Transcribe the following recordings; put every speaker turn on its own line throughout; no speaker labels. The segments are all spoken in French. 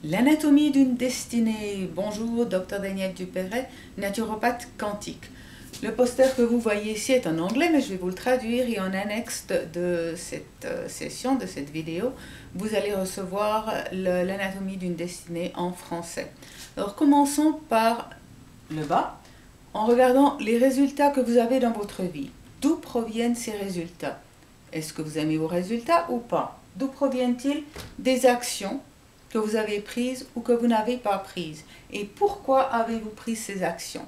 L'anatomie d'une destinée. Bonjour, Dr Daniel Dupéret, naturopathe quantique. Le poster que vous voyez ici est en anglais, mais je vais vous le traduire et en annexe de cette session, de cette vidéo, vous allez recevoir l'anatomie d'une destinée en français. Alors commençons par le bas, en regardant les résultats que vous avez dans votre vie. D'où proviennent ces résultats? Est-ce que vous aimez vos résultats ou pas? D'où proviennent-ils? Des actions que vous avez prises ou que vous n'avez pas prises. Et pourquoi avez-vous pris ces actions?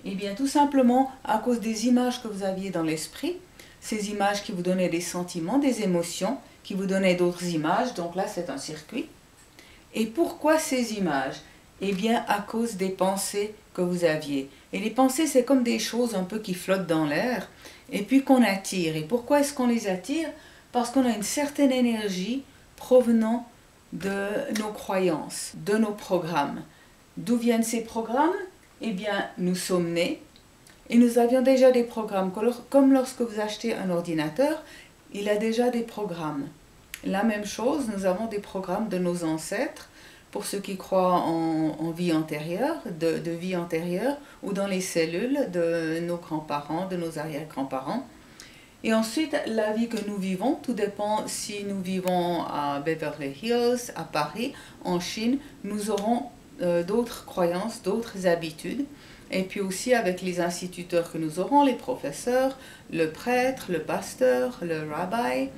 Eh bien, tout simplement à cause des images que vous aviez dans l'esprit, ces images qui vous donnaient des sentiments, des émotions, qui vous donnaient d'autres images, donc là c'est un circuit. Et pourquoi ces images? Eh bien, à cause des pensées que vous aviez. Et les pensées, c'est comme des choses un peu qui flottent dans l'air, et puis qu'on attire. Et pourquoi est-ce qu'on les attire? Parce qu'on a une certaine énergie provenant de nos croyances, de nos programmes. D'où viennent ces programmes? Eh bien, nous sommes nés et nous avions déjà des programmes. Comme lorsque vous achetez un ordinateur, il a déjà des programmes. La même chose, nous avons des programmes de nos ancêtres, pour ceux qui croient en vie antérieure, de vie antérieure, ou dans les cellules de nos grands-parents, de nos arrière-grands-parents. Et ensuite, la vie que nous vivons, tout dépend si nous vivons à Beverly Hills, à Paris, en Chine, nous aurons d'autres croyances, d'autres habitudes. Et puis aussi avec les instituteurs que nous aurons, les professeurs, le prêtre, le pasteur, le rabbi.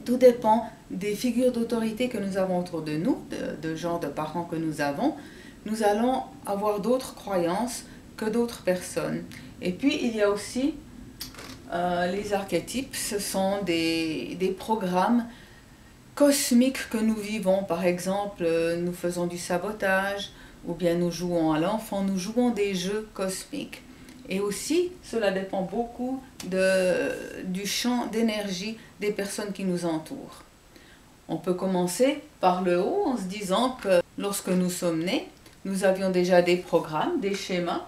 Tout dépend des figures d'autorité que nous avons autour de nous, de genre de parents que nous avons. Nous allons avoir d'autres croyances que d'autres personnes. Et puis il y a aussi les archétypes, ce sont des programmes cosmiques que nous vivons. Par exemple, nous faisons du sabotage, ou bien nous jouons à l'enfant, nous jouons des jeux cosmiques. Et aussi, cela dépend beaucoup du champ d'énergie des personnes qui nous entourent. On peut commencer par le haut en se disant que lorsque nous sommes nés, nous avions déjà des programmes, des schémas,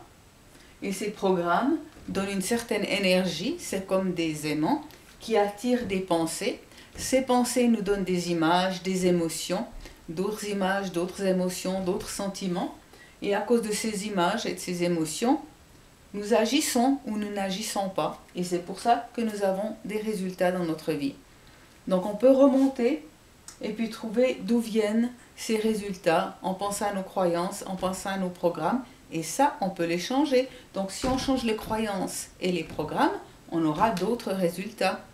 et ces programmes donnent une certaine énergie, c'est comme des aimants qui attirent des pensées. Ces pensées nous donnent des images, des émotions, d'autres images, d'autres émotions, d'autres sentiments. Et à cause de ces images et de ces émotions, nous agissons ou nous n'agissons pas. Et c'est pour ça que nous avons des résultats dans notre vie. Donc on peut remonter et puis trouver d'où viennent ces résultats en pensant à nos croyances, en pensant à nos programmes. Et ça, on peut les changer. Donc si on change les croyances et les programmes, on aura d'autres résultats.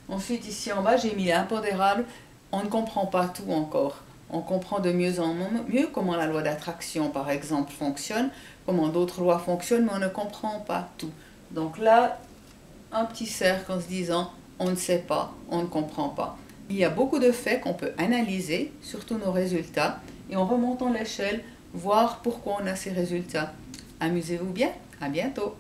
Ensuite, ici en bas, j'ai mis l'impondérable. On ne comprend pas tout encore. On comprend de mieux en mieux comment la loi d'attraction, par exemple, fonctionne, comment d'autres lois fonctionnent, mais on ne comprend pas tout. Donc là, un petit cercle en se disant, on ne sait pas, on ne comprend pas. Il y a beaucoup de faits qu'on peut analyser, surtout nos résultats, et en remontant l'échelle, voir pourquoi on a ces résultats. Amusez-vous bien, à bientôt.